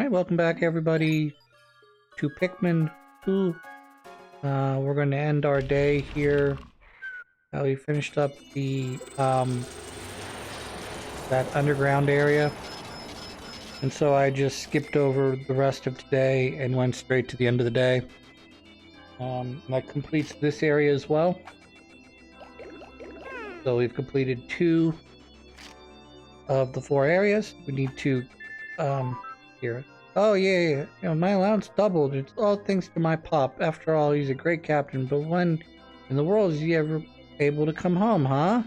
Alright, welcome back everybody to Pikmin 2. We're going to end our day here. We finished up the that underground area. And so I just skipped over the rest of today and went straight to the end of the day. That completes this area as well. So we've completed 2 of the 4 areas. We need to here. Oh yeah. You know, my allowance doubled. It's all thanks to my pop. After all, he's a great captain. But when in the world is he ever able to come home, huh?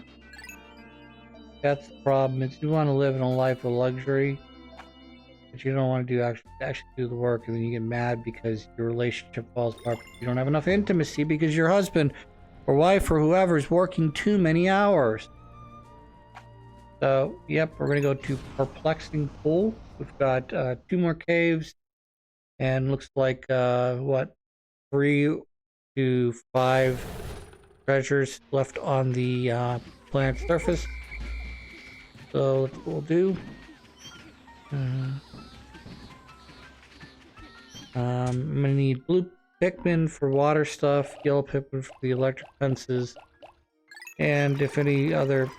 That's the problem. Is you want to live in a life of luxury, but you don't want to actually do the work, and then you get mad because your relationship falls apart. You don't have enough intimacy because your husband or wife or whoever is working too many hours. So, yep, we're going to go to Perplexing Pool. We've got 2 more caves, and looks like, 3 to 5 treasures left on the planet's surface. So, that's what we'll do. I'm going to need blue Pikmin for water stuff, yellow Pikmin for the electric fences, and if any other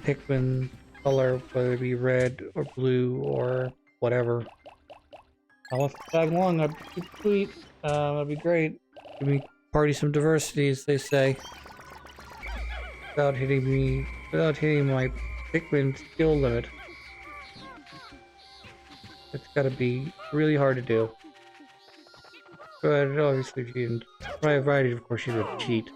Pikmin color, whether it be red or blue or whatever. I want to tag along, that'd be sweet. That'd be great. Give me party some diversity, as they say. Without hitting my Pikmin skill limit. It's gotta be really hard to do. But obviously if you didn't try a variety, of course you would cheat.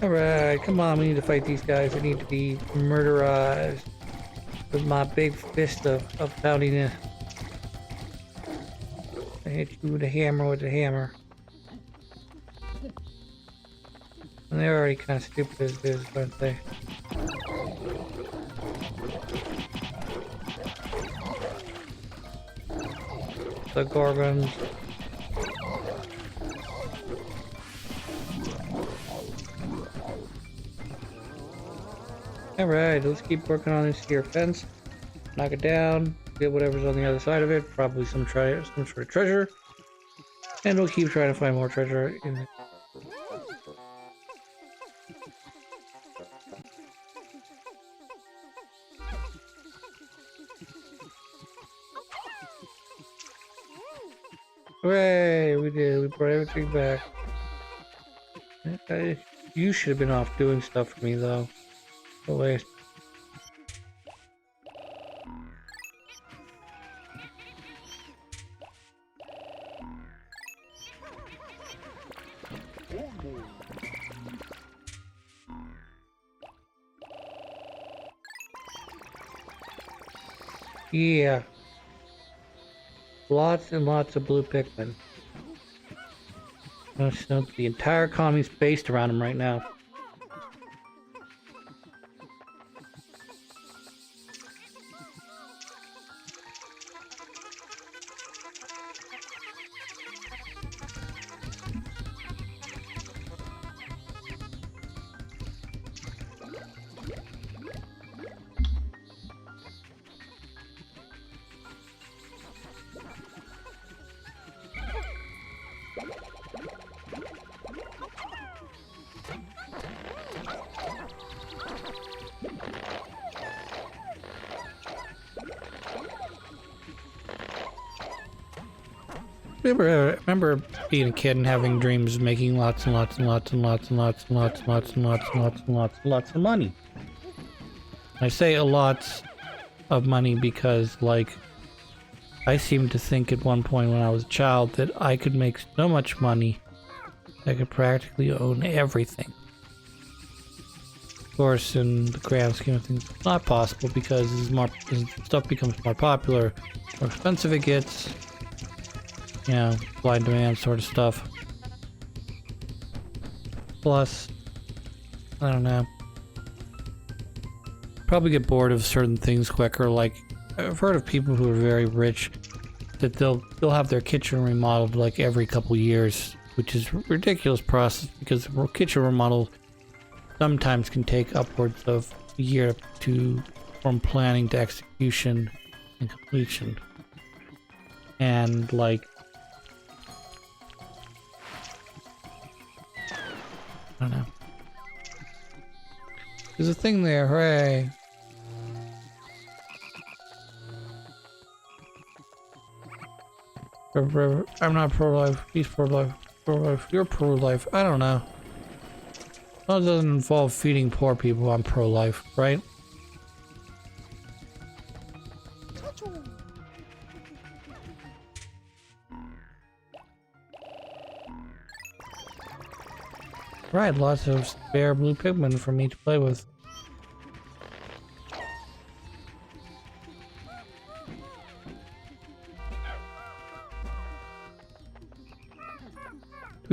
Alright, come on, we need to fight these guys. I need to be murderized with my big fist of poutiness. I hit you with a hammer with a hammer. And they're already kind of stupid as it is, aren't they? The Gorgons. Alright, let's keep working on this here fence. Knock it down. Get whatever's on the other side of it. Probably some sort of treasure. And we'll keep trying to find more treasure in the... Hooray! We did. We brought everything back. You should have been off doing stuff for me, though. At least. Yeah. Lots and lots of blue Pikmin. The entire economy's based around them right now. I remember being a kid and having dreams of making lots and lots and lots and lots and lots and lots and lots and lots and lots and lots and lots of money. I say a lot of money because, like, I seemed to think at one point when I was a child that I could make so much money I could practically own everything. Of course, in the grand scheme of things, it's not possible because as stuff becomes more popular, more expensive it gets. You know, supply and demand sort of stuff. Plus, I don't know. probably get bored of certain things quicker. Like, I've heard of people who are very rich that they'll have their kitchen remodeled like every couple years, which is a ridiculous process because a kitchen remodel sometimes can take upwards of a year to from planning to execution and completion. And like, I don't know. There's a thing there, hooray! I'm not pro-life, he's pro-life, you're pro-life, I don't know. Well, it doesn't involve feeding poor people, I'm pro-life, right? Right, lots of spare blue Pikmin for me to play with.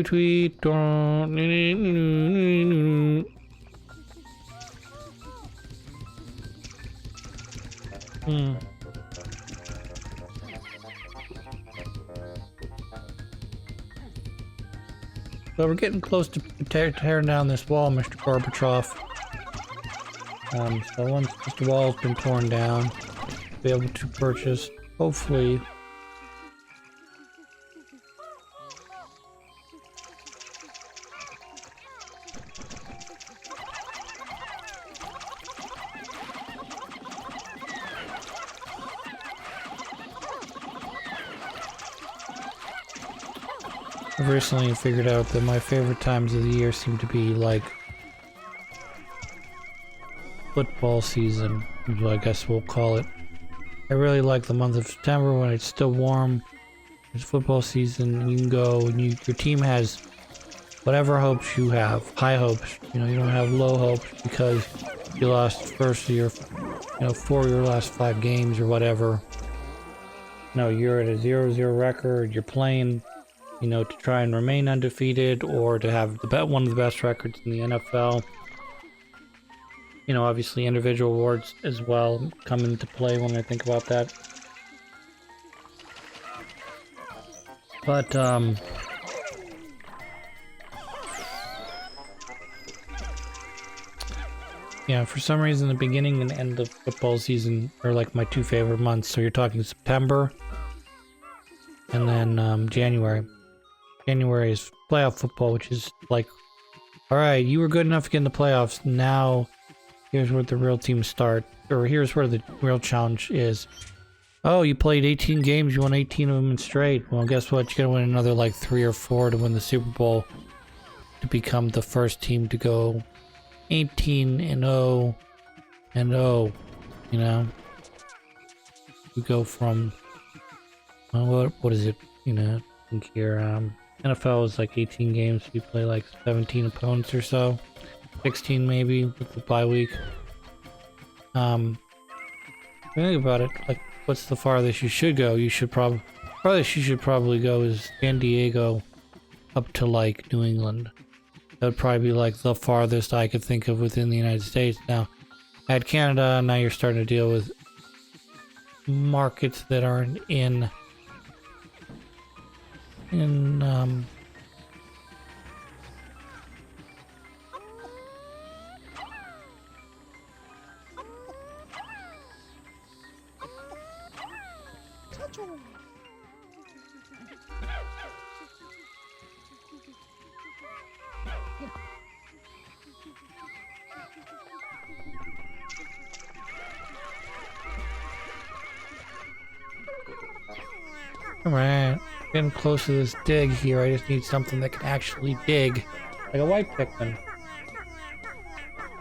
Tweet tweet. So we're getting close to tearing down this wall, Mr. Gorbachev. So once this wall's been torn down, we'll be able to purchase, hopefully, I've recently figured out that my favorite times of the year seem to be like football season, I guess we'll call it. I really like the month of September when it's still warm. It's football season and you can go and your team has whatever hopes you have. High hopes. You know, you don't have low hopes because you lost first of your, 4 of your last 5 games or whatever. No, you're at a 0-0 record, you're playing, to try and remain undefeated or to have one of the best records in the NFL. Obviously individual awards as well come into play when I think about that. But, yeah, for some reason the beginning and end of football season are like my 2 favorite months. So you're talking September and then January. January is playoff football, which is like, alright, you were good enough to get in the playoffs, now here's where the real teams start, or here's where the real challenge is. Oh, you played 18 games, you won 18 of them straight. Well, guess what? You gotta win another like 3 or 4 to win the Super Bowl to become the first team to go 18-0 and 0. We go from what is it? I think here NFL is like 18 games. You play like 17 opponents or so, 16 maybe with the bye week. Think about it. Like, what's the farthest you should go? Farthest you should probably go is San Diego up to like New England. That would probably be like the farthest I could think of within the United States. Now, add Canada, now you're starting to deal with markets that aren't in Alright, getting close to this dig here. I just need something that can actually dig. Like a white Pikmin.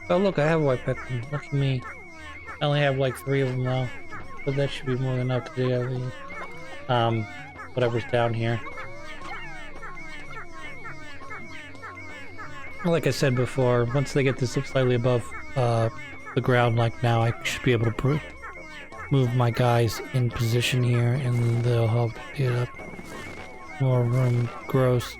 Oh look, I have a white Pikmin. Look at me. I only have like 3 of them though. But that should be more than enough to dig at least. Whatever's down here. Like I said before, once they get this up slightly above the ground like now, I should be able to move my guys in position here, and then they'll help get up more room. Gross.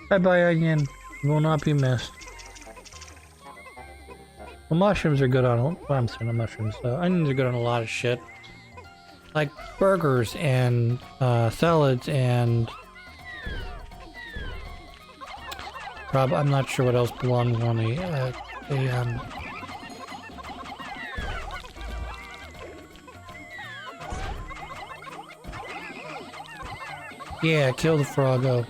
Bye-bye, onion. You will not be missed. Well, mushrooms are good on... Well, I'm sorry, not mushrooms. Onions are good on a lot of shit. Like burgers and salads and... I'm not sure what else belongs on Yeah, kill the froggo.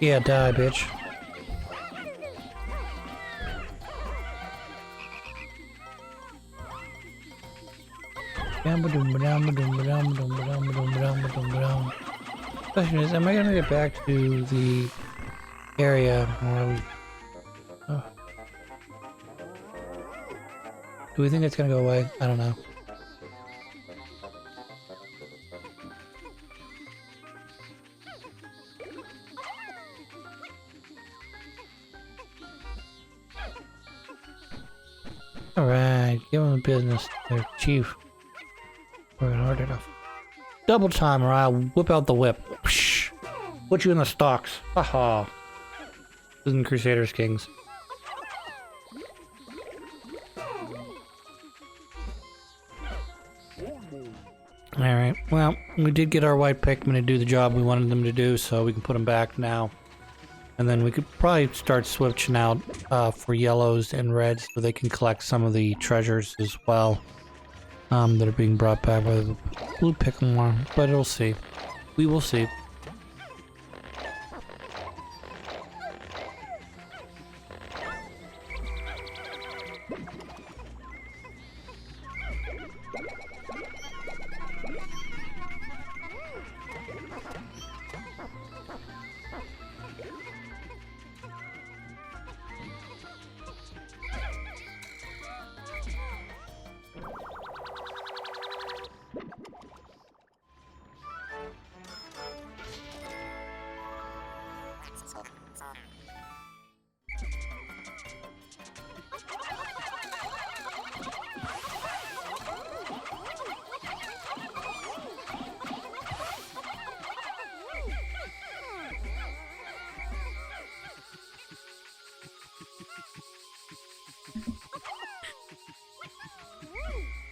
Yeah, die, bitch. Question is, am I gonna get back to the area where we... Oh. Do we think it's gonna go away? I don't know. Alright, give him the business there, Chief. We're gonna order enough. Double time or I'll whip out the whip. Whoosh. Put you in the stocks. Haha. This is Crusaders Kings. Alright, well, we did get our white Pikmin to do the job we wanted them to do, so we can put them back now. And then we could probably start switching out for yellows and reds so they can collect some of the treasures as well that are being brought back by the blue Pikmin. But it'll see. We will see.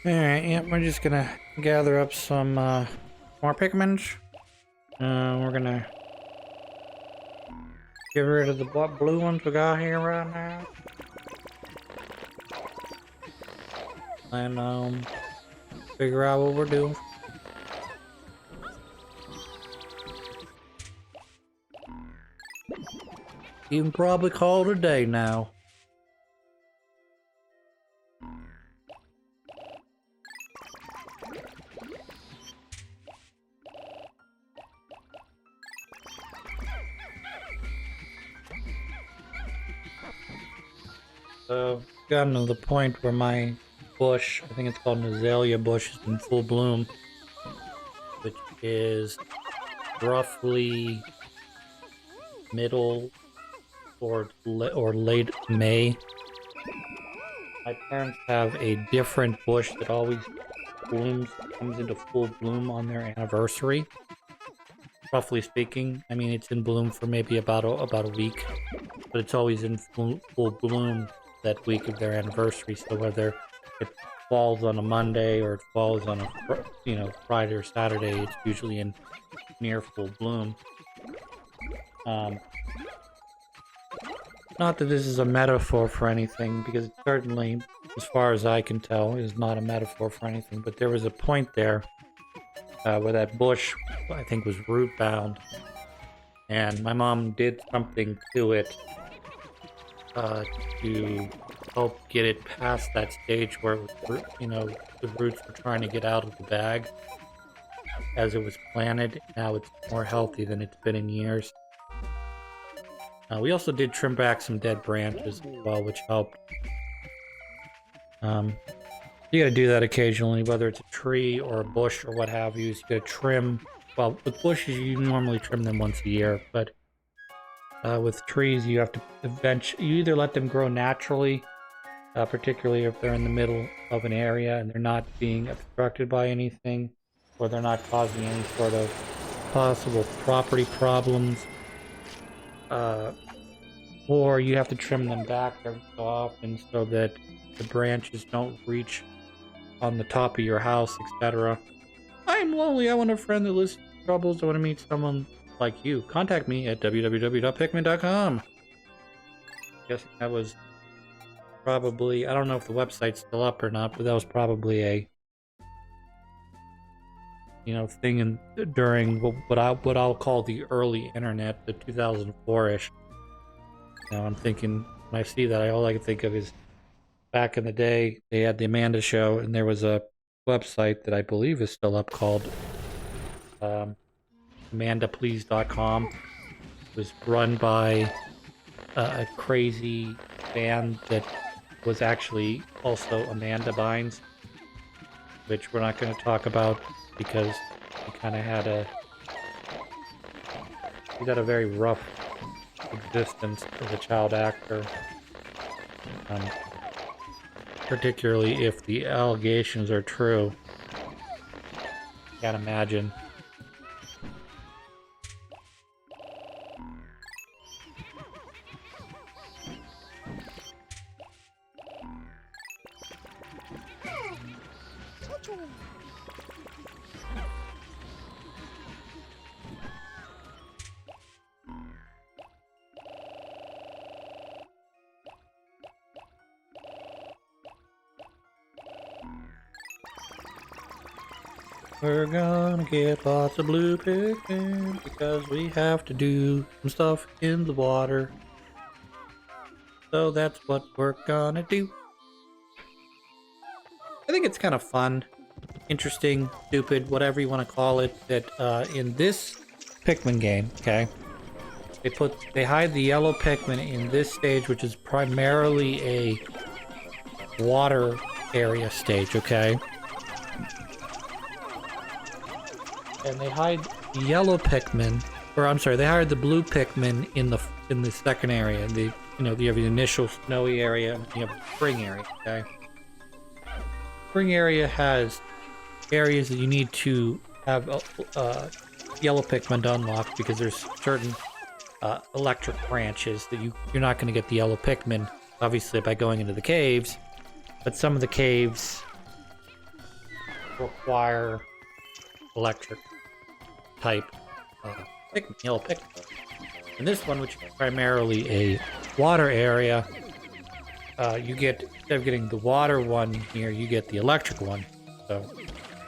Alright, yep, we're just gonna gather up some more Pikmins. We're gonna get rid of the blue ones we got here right now. And figure out what we're doing. You can probably call it a day now. So, gotten to the point where my bush, I think it's called an azalea bush, is in full bloom, which is roughly middle or late May. My parents have a different bush that always comes into full bloom on their anniversary. Roughly speaking, I mean it's in bloom for maybe about a week, but it's always in full bloom that week of their anniversary. So whether it falls on a Monday or it falls on a Friday or Saturday, it's usually in near full bloom. Not that this is a metaphor for anything, because it certainly, as far as I can tell, is not a metaphor for anything, but there was a point there where that bush, I think, was root bound, and my mom did something to it to help get it past that stage where it was, the roots were trying to get out of the bag as it was planted. Now it's more healthy than it's been in years. We also did trim back some dead branches as well, which helped. You gotta do that occasionally, whether it's a tree or a bush or what have you. You gotta trim. Well, with bushes, you normally trim them once a year, but With trees, you have to you either let them grow naturally, particularly if they're in the middle of an area and they're not being obstructed by anything, or they're not causing any sort of possible property problems, or you have to trim them back every so often so that the branches don't reach on the top of your house, etc. I'm lonely. I want a friend that listens to troubles. I want to meet someone like you. Contact me at www.pikmin.com. Guessing that was probably, I don't know if the website's still up or not, but that was probably a thing during what I'll call the early internet, the 2004-ish. Now I'm thinking, when I see that, all I can think of is back in the day they had the Amanda Show, and there was a website that I believe is still up called AmandaPlease.com. It was run by a crazy band that was actually also Amanda Bynes, which we're not going to talk about because he kind of had a very rough existence as a child actor, particularly if the allegations are true. Can't imagine. We're gonna get lots of blue Pikmin because we have to do some stuff in the water. So that's what we're gonna do. I think it's kind of fun, interesting, stupid, whatever you want to call it, that in this Pikmin game, okay, they hide the yellow Pikmin in this stage, which is primarily a water area stage, okay? And they hide the yellow Pikmin, or I'm sorry, they hide the blue Pikmin in the second area. You have the initial snowy area, and you have the spring area, okay? Spring area has areas that you need to have yellow Pikmin to unlock, because there's certain electric branches that you're not going to get the yellow Pikmin, obviously, by going into the caves, but some of the caves require electric type Pikmin, yellow Pikmin. And this one, which is primarily a water area, you get, instead of getting the water one here, you get the electric one. So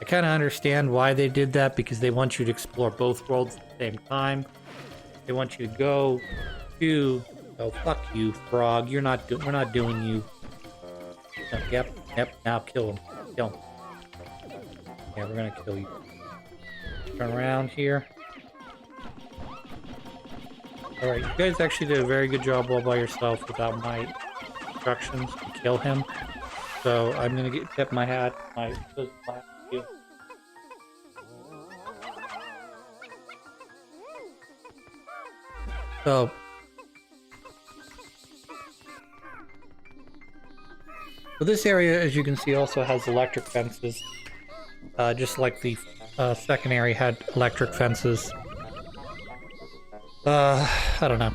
I kind of understand why they did that, because they want you to explore both worlds at the same time. They want you to go to, oh fuck you, frog, we're not doing you. Yep, now kill him. Yeah, we're gonna kill you. Turn around here. Alright, you guys actually did a very good job all by yourself without my instructions to kill him. So I'm gonna tip my hat, my you. So this area, as you can see, also has electric fences, just like the second area had electric fences. I don't know.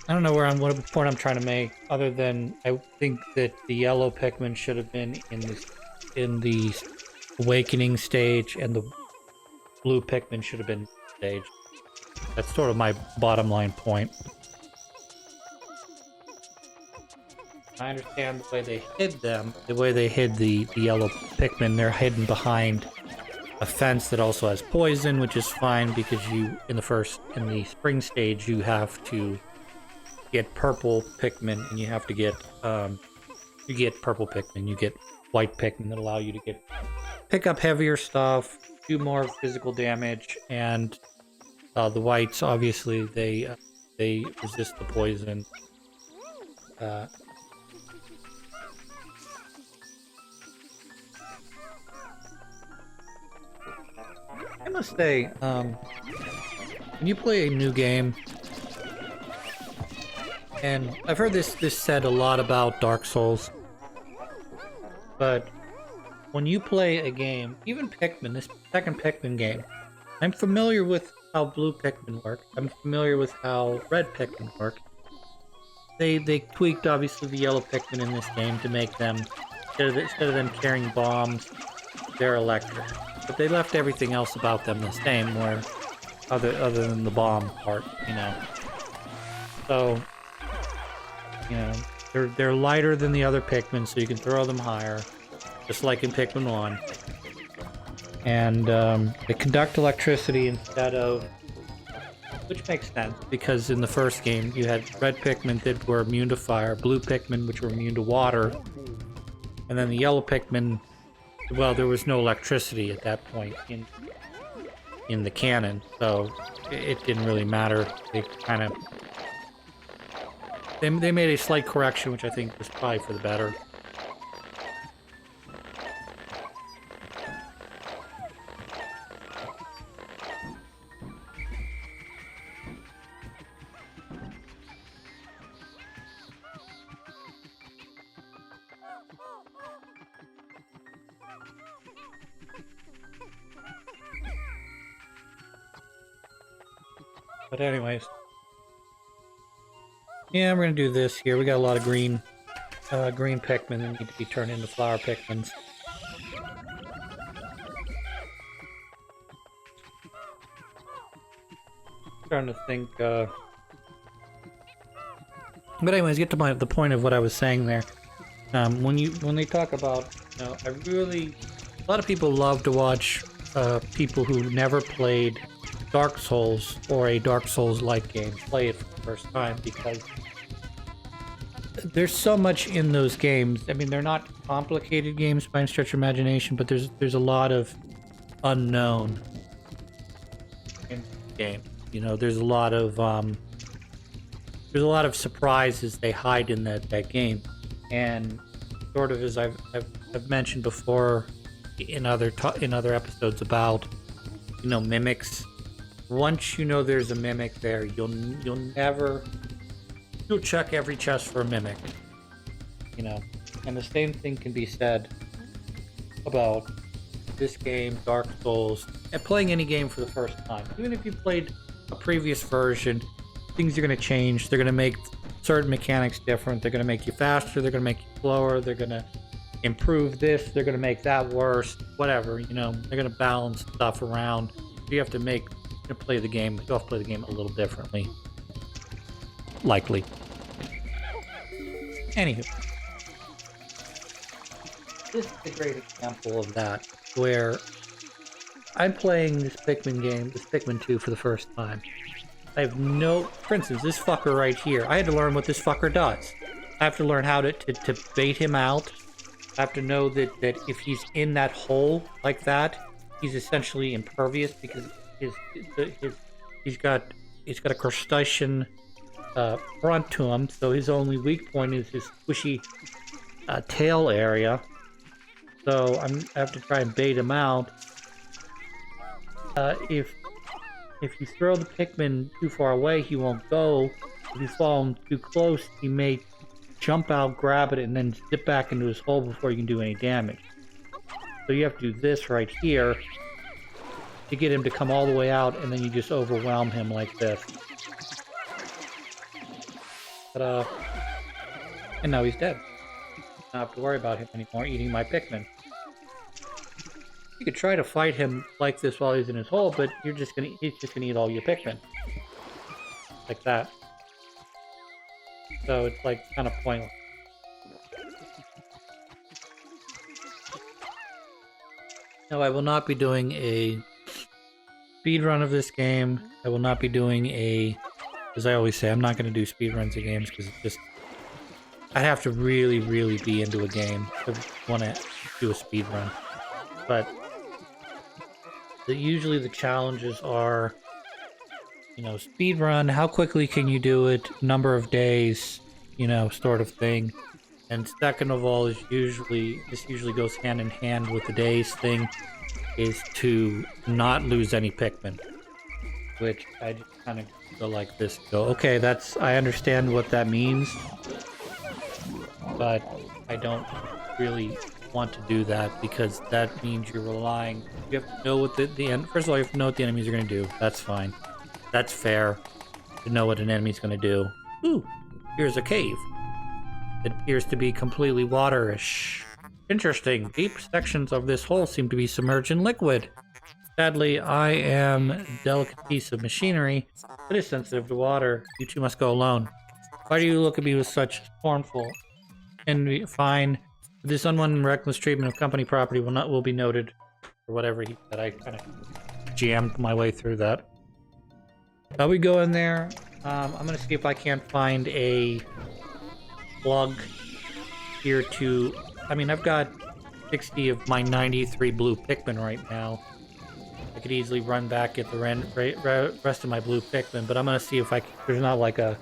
I don't know what point I'm trying to make, other than I think that the yellow Pikmin should have been in the awakening stage, and the blue Pikmin should have been stage. That's sort of my bottom line point. I understand the way they hid them, the way they hid the yellow Pikmin. They're hidden behind a fence that also has poison, which is fine, because in the spring stage, you have to get purple Pikmin, and you have to get you get purple Pikmin, you get white Pikmin that allow you to pick up heavier stuff, do more physical damage, and the whites, obviously, they resist the poison. I must say, when you play a new game, And I've heard this said a lot about Dark Souls, but when you play a game, even Pikmin, this second Pikmin game, I'm familiar with how blue Pikmin work. I'm familiar with how red Pikmin work. They tweaked obviously the yellow Pikmin in this game to make them instead of them carrying bombs, they're electric. But they left everything else about them the same, where other than the bomb part, you know. So, you know, they're lighter than the other Pikmin, so you can throw them higher, just like in Pikmin 1. And they conduct electricity instead of, which makes sense, because in the first game you had red Pikmin that were immune to fire, blue Pikmin which were immune to water, and then the yellow Pikmin, well, there was no electricity at that point in the canon, so it didn't really matter. They kind of they made a slight correction, which I think was probably for the better. But anyways, yeah, we're gonna do this here. We got a lot of green Pikmin that need to be turned into flower Pikmins. Starting to think. But anyways, get to the point of what I was saying there. When they talk about, you know, a lot of people love to watch people who never played Dark Souls or a Dark Souls-like game play it for the first time, because there's so much in those games. I mean, they're not complicated games by any stretch of imagination, but there's a lot of unknown in the game. You know, there's a lot of surprises they hide in that game, and sort of as I've mentioned before in other episodes about, you know, mimics. Once you know there's a mimic there, you'll check every chest for a mimic, you know. And the same thing can be said about this game, Dark Souls, and playing any game for the first time. Even if you played a previous version, things are going to change. They're going to make certain mechanics different. They're going to make you faster. They're going to make you slower. They're going to improve this. They're going to make that worse. Whatever, you know. They're going to balance stuff around. You have to play the game. You have to play the game a little differently. Likely. Anywho. This is a great example of that, where I'm playing this Pikmin game, this Pikmin 2, for the first time. I have for instance, this fucker right here, I had to learn what this fucker does. I have to learn how to bait him out. I have to know that if he's in that hole like that, he's essentially impervious, because he's got a crustacean front to him, so his only weak point is his squishy tail area. So I have to try and bait him out. If you throw the Pikmin too far away, he won't go. If you follow him too close, he may jump out, grab it, and then zip back into his hole before you can do any damage. So you have to do this right here to get him to come all the way out, and then you just overwhelm him like this. But, and now he's dead. I don't have to worry about him anymore eating my Pikmin. You could try to fight him like this while he's in his hole, but he's just gonna eat all your Pikmin. Like that. So it's like kind of pointless. No, I will not be doing a speed run of this game. I will not be doing as I always say, I'm not going to do speed runs of games, because it's just, I'd have to really, really be into a game to want to do a speed run. But usually the challenges are, you know, speed run, how quickly can you do it, number of days, you know, sort of thing. And second of all is this usually goes hand in hand with the days thing, is to not lose any Pikmin. which I just kind of go like this. Go, okay, I understand what that means, but I don't really want to do that because that means you're relying. You have to know what the end. First of all, you have to know what the enemies are going to do. That's fine. That's fair to know what an enemy's going to do. Ooh, here's a cave. It appears to be completely waterish. Interesting. Deep sections of this hole seem to be submerged in liquid. Sadly, I am a delicate piece of machinery that is sensitive to water. You two must go alone. Why do you look at me with such scornful? And fine. This unwanted and reckless treatment of company property will be noted. Or whatever he said. I kind of jammed my way through that. Now we go in there. I'm gonna see if I can't find a plug here to. I mean, I've got 60 of my 93 blue Pikmin right now. I could easily run back, get the rest of my blue Pikmin, but I'm gonna see if there's not like a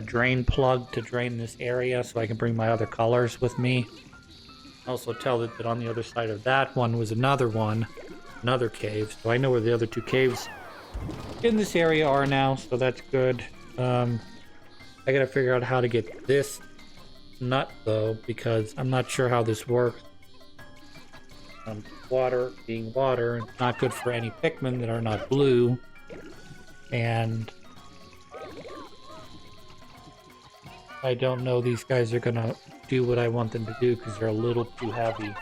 drain plug to drain this area so I can bring my other colors with me. Also tell that on the other side of that one was another cave, so I know where the other two caves in this area are now, so that's good. I gotta figure out how to get this nut though, because I'm not sure how this works. Water being water, it's not good for any Pikmin that are not blue, and I don't know these guys are gonna do what I want them to do because they're a little too heavy.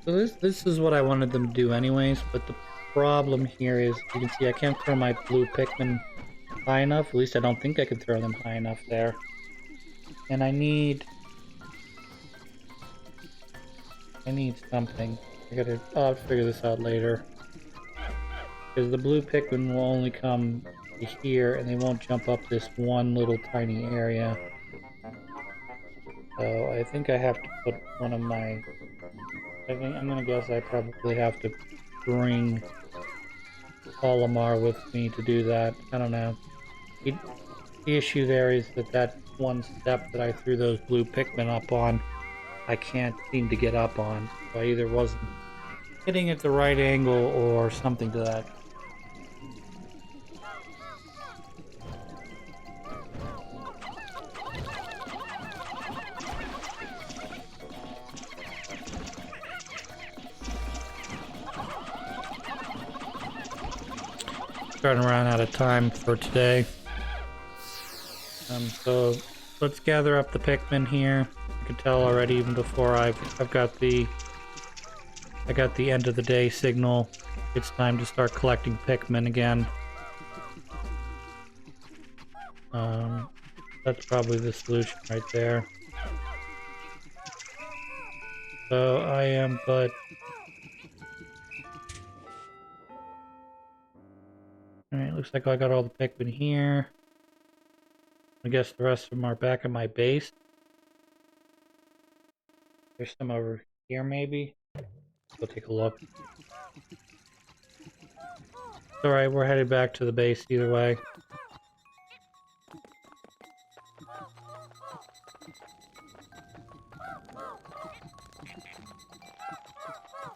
So this is what I wanted them to do anyways, but the problem here is, you can see I can't throw my blue Pikmin high enough. At least I don't think I can throw them high enough there. And I need something. I'll have to figure this out later. Because the blue Pikmin will only come to here, and they won't jump up this one little tiny area. So I think I have to put one of my... I'm gonna guess I probably have to bring Olimar with me to do that. I don't know. The issue there is that one step that I threw those blue Pikmin up on, I can't seem to get up on. So I either wasn't hitting at the right angle or something to that. Starting to run out of time for today. So let's gather up the Pikmin here. I can tell already, even before I got the end of the day signal. It's time to start collecting Pikmin again. That's probably the solution right there. So I am but... Alright, looks like I got all the Pikmin here. I guess the rest of them are back at my base. There's some over here maybe. Go take a look. Alright, we're headed back to the base either way.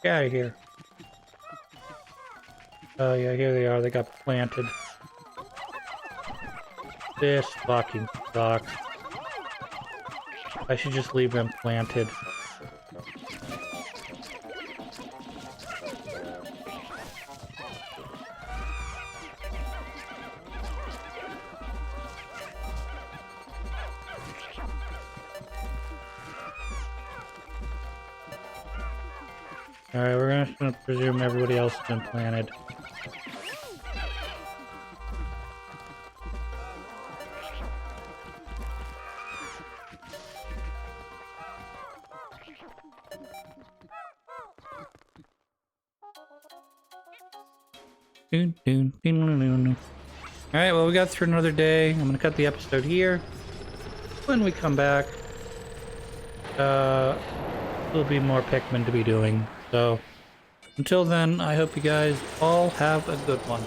Get out of here. Oh yeah, here they are. They got planted. This fucking sucks. I should just leave them planted. Alright, we're just gonna presume everybody else has been planted. Alright, well, we got through another day. I'm gonna cut the episode here. When we come back, there'll be more Pikmin to be doing. So, until then, I hope you guys all have a good one.